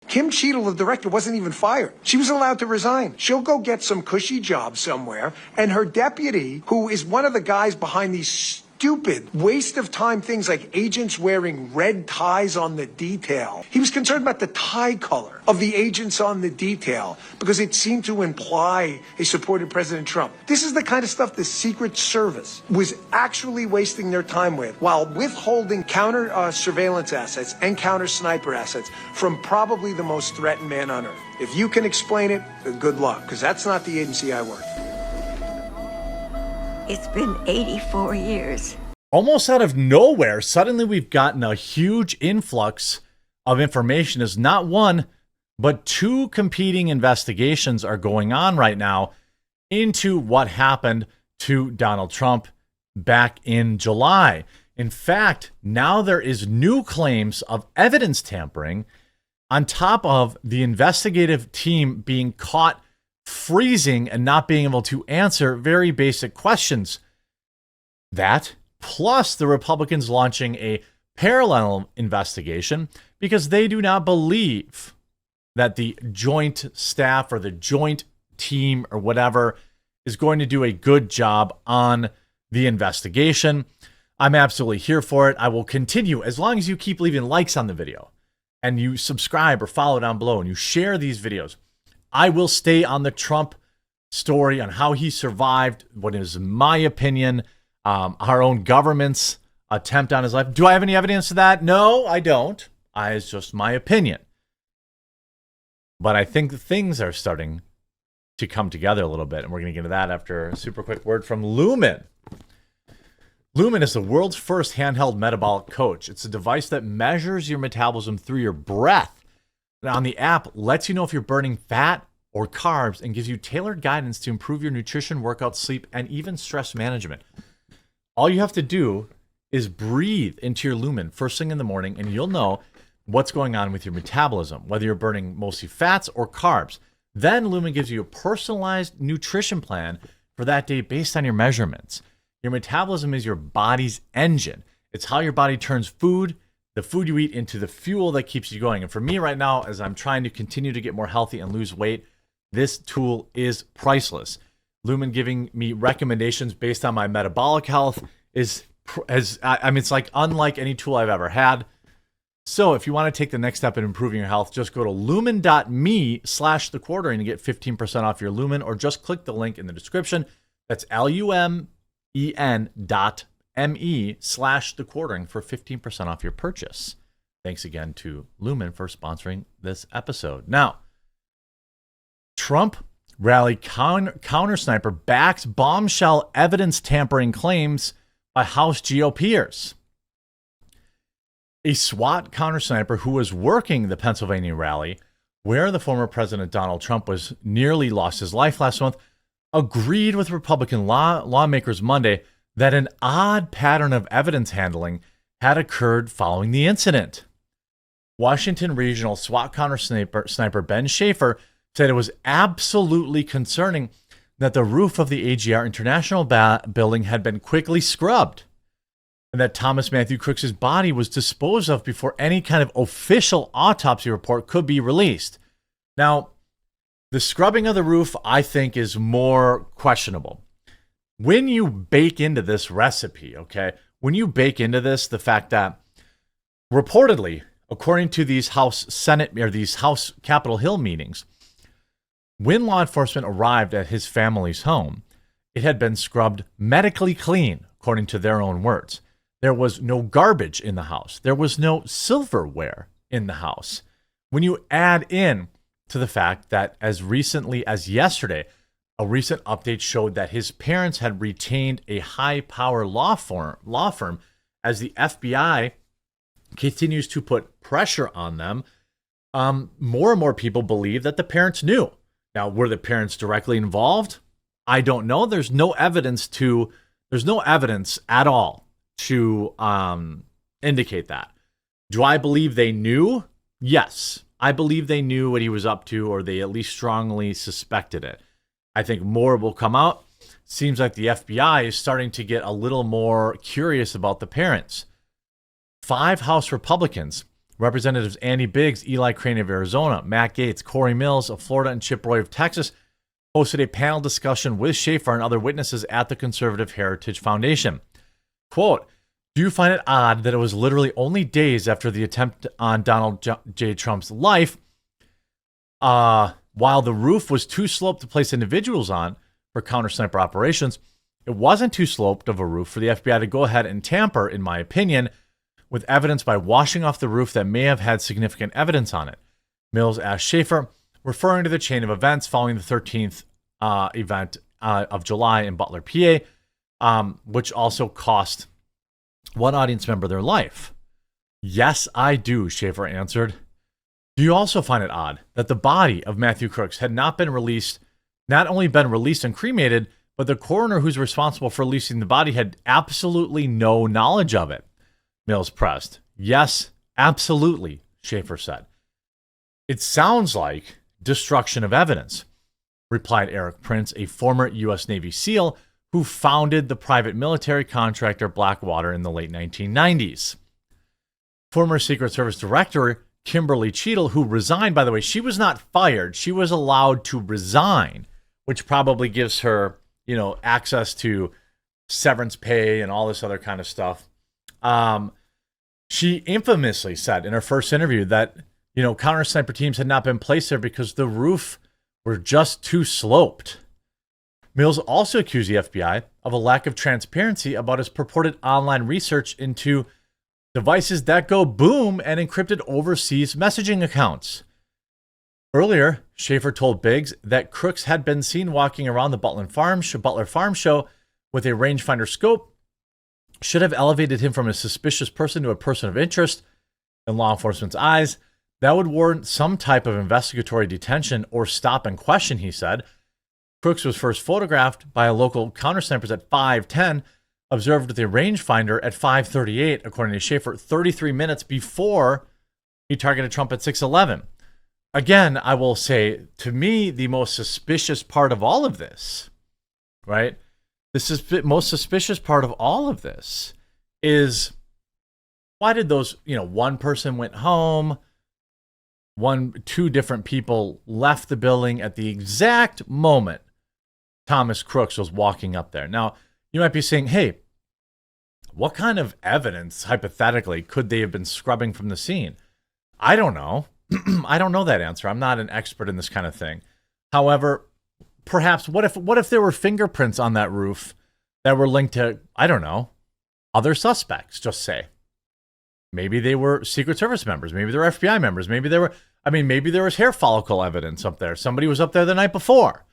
Kim Cheadle, the director, wasn't even fired. She was allowed to resign. She'll go get some cushy job somewhere, and her deputy, who is one of the guys behind these stupid waste of time things like agents wearing red ties on the detail. He was concerned about the tie color of the agents on the detail because it seemed to imply they supported President Trump. This is the kind of stuff the Secret Service was actually wasting their time with while withholding counter surveillance assets and counter sniper assets from probably the most threatened man on earth. If you can explain it, good luck, because that's not the agency I work for. It's been 84 years. Almost out of nowhere, suddenly we've gotten a huge influx of information as not one, but two competing investigations are going on right now into what happened to Donald Trump back in July. In fact, now there is new claims of evidence tampering on top of the investigative team being caught freezing and not being able to answer very basic questions. That, plus the Republicans launching a parallel investigation because they do not believe that the joint staff or the joint team or whatever is going to do a good job on the investigation. I'm absolutely here for it. I will continue as long as you keep leaving likes on the video and you subscribe or follow down below and you share these videos. I will stay on the Trump story on how he survived what is, in my opinion, our own government's attempt on his life. Do I have any evidence of that? No, I don't. It's just my opinion. But I think things are starting to come together a little bit, and we're going to get into that after a super quick word from Lumen. Lumen is the world's first handheld metabolic coach. It's a device that measures your metabolism through your breath. On the app, lets you know if you're burning fat or carbs and gives you tailored guidance to improve your nutrition, workout, sleep, and even stress management. All you have to do is breathe into your Lumen first thing in the morning, and you'll know what's going on with your metabolism, whether you're burning mostly fats or carbs. Then Lumen gives you a personalized nutrition plan for that day based on your measurements. Your metabolism is your body's engine. It's how your body turns food, the food you eat, into the fuel that keeps you going. And for me right now, as I'm trying to continue to get more healthy and lose weight, this tool is priceless. Lumen giving me recommendations based on my metabolic health it's like unlike any tool I've ever had. So if you want to take the next step in improving your health, just go to lumen.me/thequartering and get 15% off your Lumen, or just click the link in the description. That's lumen.me/thequartering for 15% off your purchase. Thanks again to Lumen for sponsoring this episode. Now, Trump rally counter sniper backs bombshell evidence tampering claims by House GOPers. A SWAT counter sniper who was working the Pennsylvania rally, where the former President Donald Trump was nearly lost his life last month, agreed with Republican lawmakers Monday that an odd pattern of evidence handling had occurred following the incident. Washington Regional SWAT counter sniper Ben Schaefer said it was absolutely concerning that the roof of the AGR International building had been quickly scrubbed, and that Thomas Matthew Crooks' body was disposed of before any kind of official autopsy report could be released. Now, the scrubbing of the roof, I think, is more questionable. When you bake into this recipe, okay, when you bake into this the fact that reportedly, according to these House Senate or these House Capitol Hill meetings, when law enforcement arrived at his family's home, it had been scrubbed medically clean, according to their own words. There was no garbage in the house. There was no silverware in the house. When you add in to the fact that as recently as yesterday, a recent update showed that his parents had retained a high-power law firm as the FBI continues to put pressure on them, more and more people believe that the parents knew. Now, were the parents directly involved? I don't know. There's no evidence at all to indicate that. Do I believe they knew? Yes. I believe they knew what he was up to, or they at least strongly suspected it. I think more will come out. Seems like the FBI is starting to get a little more curious about the parents. 5 House Republicans Representatives Andy Biggs, Eli Crane of Arizona, Matt Gaetz, Corey Mills of Florida, and Chip Roy of Texas hosted a panel discussion with Schaefer and other witnesses at the Conservative Heritage Foundation. Quote, do you find it odd that it was literally only days after the attempt on Donald J. Trump's life, while the roof was too sloped to place individuals on for counter-sniper operations, it wasn't too sloped of a roof for the FBI to go ahead and tamper, in my opinion, with evidence by washing off the roof that may have had significant evidence on it. Mills asked Schaefer, referring to the chain of events following the 13th event of July in Butler, PA, which also cost one audience member their life. Yes, I do, Schaefer answered. Do you also find it odd that the body of Matthew Crooks had not only been released and cremated, but the coroner who's responsible for releasing the body had absolutely no knowledge of it? Mills pressed. Yes, absolutely, Schaefer said. It sounds like destruction of evidence, replied Eric Prince, a former U.S. Navy SEAL who founded the private military contractor Blackwater in the late 1990s. Former Secret Service Director Kimberly Cheadle, who resigned, by the way, she was not fired. She was allowed to resign, which probably gives her, access to severance pay and all this other kind of stuff. She infamously said in her first interview that, counter sniper teams had not been placed there because the roof were just too sloped. Mills also accused the FBI of a lack of transparency about his purported online research into devices that go boom and encrypted overseas messaging accounts. Earlier, Schaefer told Biggs that Crooks had been seen walking around the Butler Farm Show with a rangefinder scope, should have elevated him from a suspicious person to a person of interest in law enforcement's eyes. That would warrant some type of investigatory detention or stop and question, he said. Crooks was first photographed by a local countersnipers at 5:10, observed with a rangefinder at 5:38, according to Schaefer, 33 minutes before he targeted Trump at 6:11. Again, I will say, to me, the most suspicious part of all of this, right? The most suspicious part of all of this is, why did those, one person went home, two different people left the building at the exact moment Thomas Crooks was walking up there. Now, you might be saying, hey, what kind of evidence, hypothetically, could they have been scrubbing from the scene? I don't know. I don't know that answer. I'm not an expert in this kind of thing. However, perhaps what if there were fingerprints on that roof that were linked to, I don't know, other suspects, just say. Maybe they were Secret Service members. Maybe they were FBI members. Maybe there was hair follicle evidence up there. Somebody was up there the night before.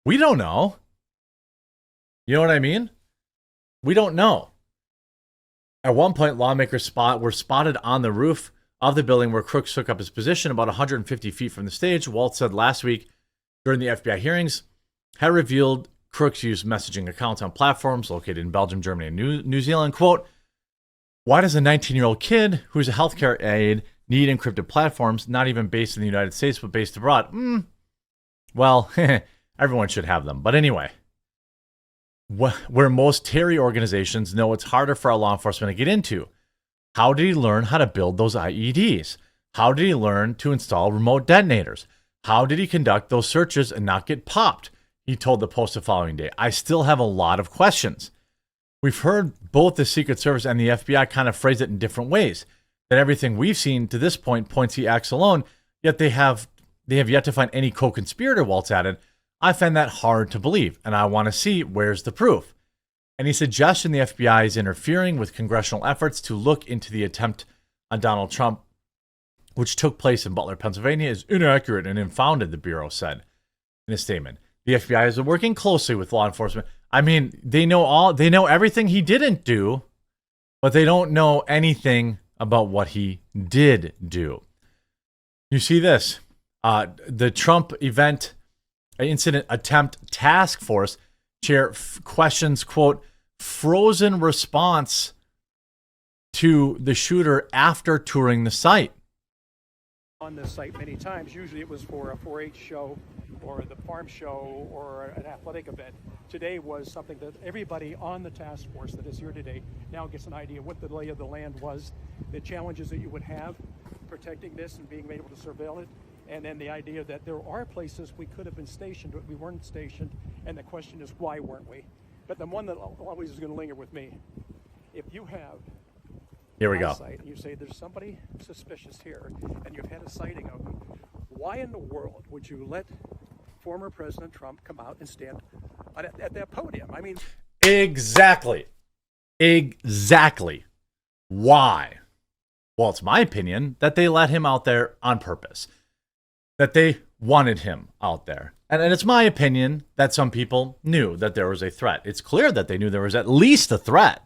We don't know. You know what I mean? We don't know. At one point, lawmakers were spotted on the roof of the building where Crooks took up his position about 150 feet from the stage. Waltz said last week during the FBI hearings had revealed Crooks used messaging accounts on platforms located in Belgium, Germany, and New Zealand. Quote, why does a 19-year-old kid who's a healthcare aide need encrypted platforms, not even based in the United States, but based abroad? Well, everyone should have them. But anyway, where most terror organizations know it's harder for our law enforcement to get into. How did he learn how to build those IEDs? How did he learn to install remote detonators? How did he conduct those searches and not get popped? He told the Post the following day, I still have a lot of questions. We've heard both the Secret Service and the FBI kind of phrase it in different ways. That everything we've seen to this point points he acts alone, yet they have yet to find any co-conspirator, Waltz added. I find that hard to believe, and I want to see where's the proof. Any suggestion the FBI is interfering with congressional efforts to look into the attempt on Donald Trump, which took place in Butler, Pennsylvania, is inaccurate and unfounded, the Bureau said in a statement. The FBI is working closely with law enforcement. I mean, they know everything he didn't do, but they don't know anything about what he did do. You see this, the Trump incident attempt task force chair questions, quote, frozen response to the shooter after touring the site. On this site many times. Usually it was for a 4-H show or the farm show or an athletic event. Today was something that everybody on the task force that is here today now gets an idea what the lay of the land was, the challenges that you would have. protecting this and being able to surveil it, and then the idea that there are places we could have been stationed, but we weren't stationed, and the question is, why weren't we? But the one that always is going to linger with me, if you have Here we go. site and you say there's somebody suspicious here, and you've had a sighting of them, why in the world would you let former President Trump come out and stand at that podium? I mean, Exactly. Why? Well, it's my opinion that they let him out there on purpose, that they wanted him out there. And it's my opinion that some people knew that there was a threat. It's clear that they knew there was at least a threat.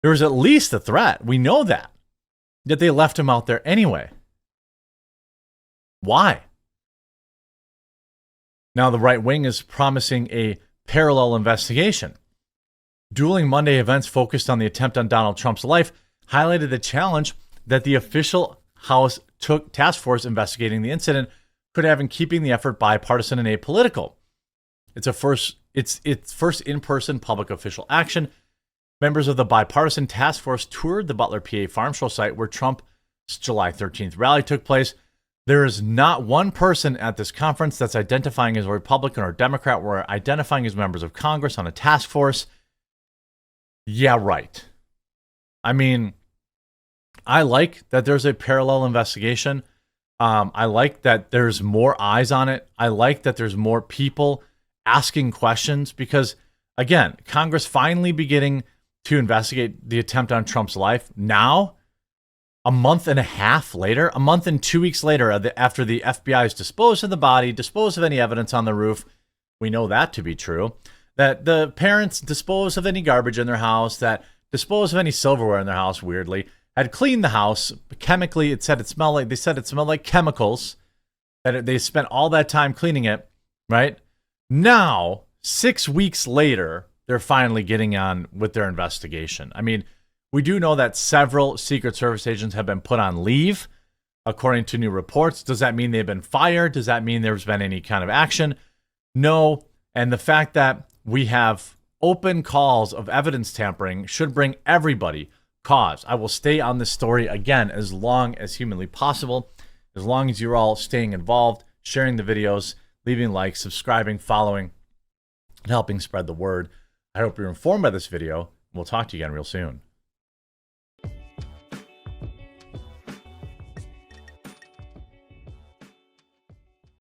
There was at least a threat. We know that. Yet they left him out there anyway. Why? Now the right wing is promising a parallel investigation. Dueling Monday events focused on the attempt on Donald Trump's life highlighted the challenge that the official House task force investigating the incident could have in keeping the effort bipartisan and apolitical. It's its first in-person public official action. Members of the bipartisan task force toured the Butler, PA farm show site where Trump's July 13th rally took place. There is not one person at this conference that's identifying as a Republican or Democrat or identifying as members of Congress on a task force. Yeah, right. I mean, I like that there's a parallel investigation. I like that there's more eyes on it. I like that there's more people asking questions because, again, Congress finally beginning to investigate the attempt on Trump's life. Now, a month and 2 weeks later, after the FBI's disposed of the body, disposed of any evidence on the roof, we know that to be true, that the parents disposed of any garbage in their house, that disposed of any silverware in their house, weirdly, had cleaned the house chemically. They said it smelled like chemicals, that they spent all that time cleaning it, right? Now, 6 weeks later, they're finally getting on with their investigation. I mean, we do know that several Secret Service agents have been put on leave, according to new reports. Does that mean they've been fired? Does that mean there's been any kind of action? No. And the fact that we have open calls of evidence tampering should bring everybody cause. I will stay on this story again as long as humanly possible, as long as you're all staying involved, sharing the videos, leaving likes, subscribing, following, and helping spread the word. I hope you're informed by this video. We'll talk to you again real soon.